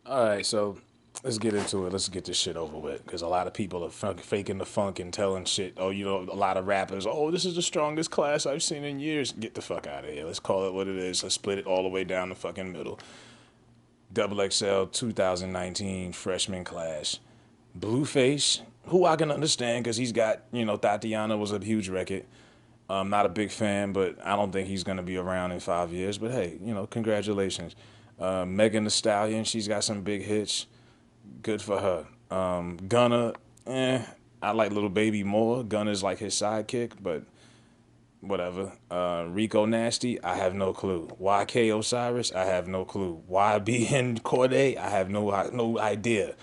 All right, so let's get into it. Let's get this shit over with because a lot of people are faking the funk and telling shit. Oh, a lot of rappers. Oh, this is the strongest class I've seen in years. Get the fuck out of here. Let's call it what it is. Let's split it all the way down the fucking middle. Double XL 2019 freshman class. Blueface, who I can understand because he's got, Tatiana was a huge record. I'm not a big fan, but I don't think he's going to be around in 5 years. But hey, congratulations. Megan Thee Stallion, she's got some big hits. Good for her. Gunna, I like Little Baby more. Gunna's like his sidekick, but whatever. Rico Nasty, I have no clue. YK Osiris, I have no clue. YB and Corday, I have no idea.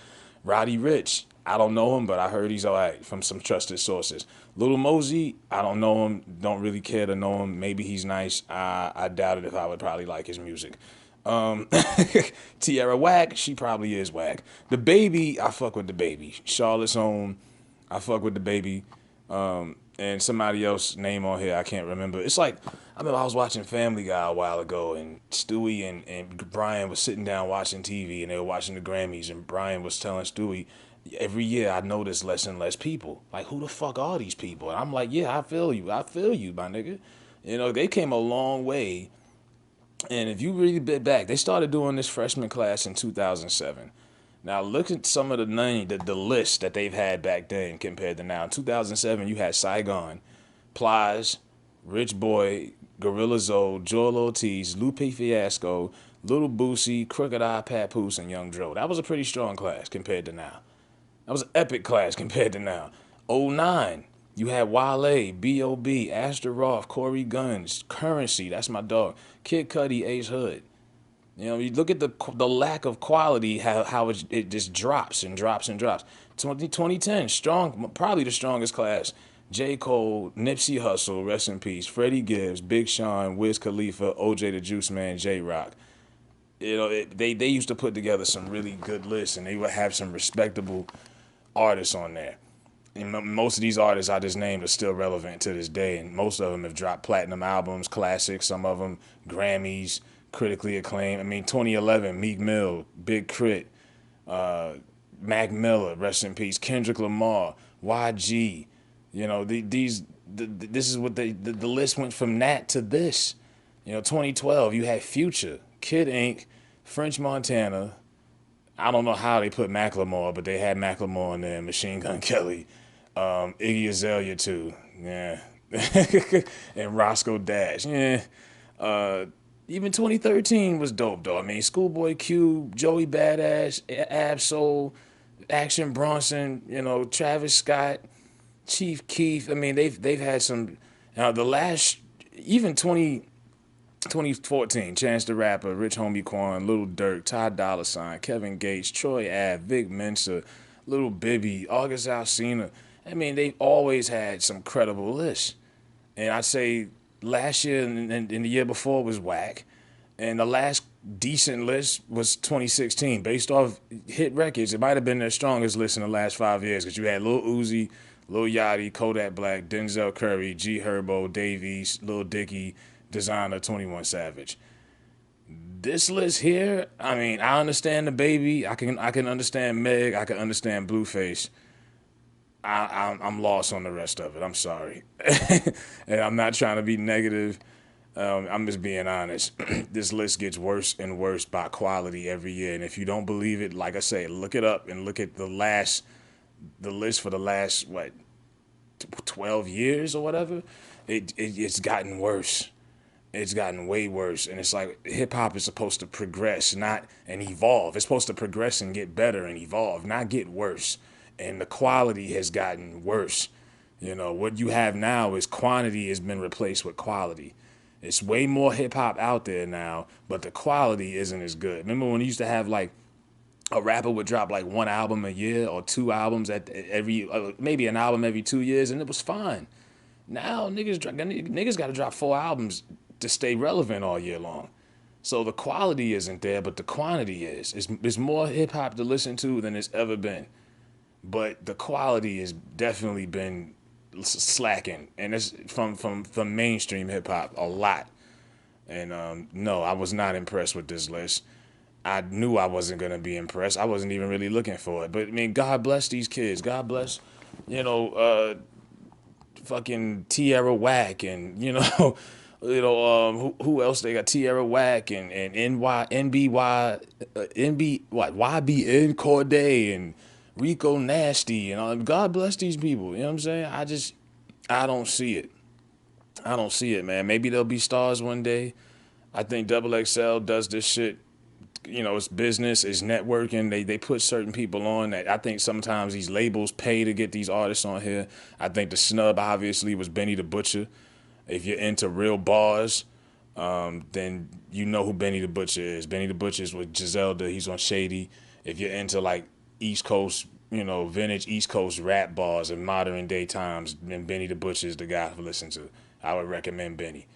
Roddy Rich, I don't know him, but I heard he's alright from some trusted sources. Little Mosey, I don't know him, don't really care to know him. Maybe he's nice. I doubt it if I would probably like his music. Tierra Whack, she probably is whack. The baby, I fuck with the baby. Charlotte's Home, I fuck with the baby. And somebody else name on here I can't remember. It's like I remember I was watching Family Guy a while ago, and Stewie and Brian was sitting down watching TV, and they were watching the Grammys, and Brian was telling Stewie, every year I notice less and less people. Like, who the fuck are these people? And I'm like, yeah, I feel you, my nigga. They came a long way, and if you really bit back, they started doing this freshman class in 2007. Now look at some of the list that they've had back then compared to now. In 2007, you had Saigon, Plies, Rich Boy, Gorilla Zoe, Joel Ortiz, Lupe Fiasco, Little Boosie, Crooked Eye Papoose, and Young Dro. That was a pretty strong class compared to now. That was an epic class compared to now. '09, you had Wale, B.O.B., Astor Roth, Corey Guns, Currency, that's my dog, Kid Cudi, Ace Hood. You look at the lack of quality, how it just drops and drops and drops. 2010, strong, probably the strongest class. J. Cole, Nipsey Hussle, rest in peace. Freddie Gibbs, Big Sean, Wiz Khalifa, OJ the Juice Man, J Rock. They used to put together some really good lists, and they would have some respectable artists on there. And most of these artists I just named are still relevant to this day, and most of them have dropped platinum albums, classics. Some of them Grammys, critically acclaimed. I mean, 2011, Meek Mill, Big Crit, Mac Miller, rest in peace, Kendrick Lamar, YG. This is what the list went from that to this. 2012, you had Future, Kid Ink, French Montana. I don't know how they put Macklemore, but they had Macklemore in there, Machine Gun Kelly, Iggy Azalea too, yeah, and Roscoe Dash, yeah. Uh, Even 2013 was dope though. I mean, Schoolboy Q, Joey Badass, Absol, Action Bronson, Travis Scott, Chief Keef. I mean, they've had some. Now the last, even 2014, Chance the Rapper, Rich Homie Quan, Little Durk, Ty Dolla Sign, Kevin Gates, Troy Ave, Vic Mensa, Little Bibby, August Alsina. I mean, they've always had some credible lists. And I'd say last year and the year before was whack. And the last decent list was 2016, based off hit records. It might have been their strongest list in the last 5 years because you had Lil Uzi, Lil Yachty, Kodak Black, Denzel Curry, G Herbo, Dave East, Lil Dicky, Designer, 21 Savage. This list here, I mean, I understand the baby. I can understand Meg. I can understand Blueface. I'm lost on the rest of it. I'm sorry, and I'm not trying to be negative. I'm just being honest. This list gets worse and worse by quality every year, and if you don't believe it, like I say, look it up and look at the list for the last 12 years or whatever. It's gotten worse. It's gotten way worse, and it's like hip hop is supposed to progress, not and evolve. It's supposed to progress and get better and evolve, not get worse. And the quality has gotten worse. What you have now is quantity has been replaced with quality. It's way more hip hop out there now, but the quality isn't as good. Remember when you used to have like a rapper would drop like one album a year or two albums at every maybe an album every 2 years, and it was fine. Now niggas got to drop four albums to stay relevant all year long. So the quality isn't there, but the quantity is. It's more hip hop to listen to than it's ever been. But the quality has definitely been slacking, and it's from mainstream hip hop a lot. And no, I was not impressed with this list. I knew I wasn't gonna be impressed. I wasn't even really looking for it. But I mean, God bless these kids. God bless, you know, fucking Tierra Whack and who else they got, Tierra Whack and YBN Corday and Rico Nasty and all. God bless these people. You know what I'm saying? I don't see it. I don't see it, man. Maybe they'll be stars one day. I think Double XL does this shit. It's business, it's networking. They put certain people on that. I think sometimes these labels pay to get these artists on here. I think the snub obviously was Benny the Butcher. If you're into real bars, then you know who Benny the Butcher is. Benny the Butcher is with Giselda. He's on Shady. If you're into like East Coast, vintage East Coast rap bars in modern day times, then Benny the Butcher is the guy to listen to. I would recommend Benny.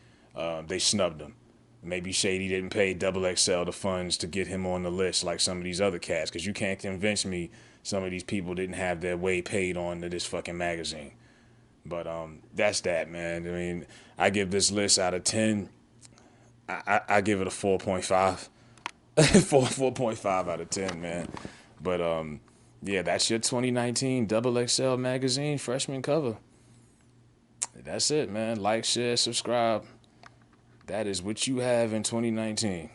They snubbed him. Maybe Shady didn't pay Double XL the funds to get him on the list like some of these other cats, because you can't convince me some of these people didn't have their way paid on to this fucking magazine. But that's that, man. I mean, I give this list out of 10. I give it a 4.5. 4.5 out of 10, man. But yeah, that's your 2019 Double XL magazine freshman cover. That's it, man. Like, share, subscribe. That is what you have in 2019.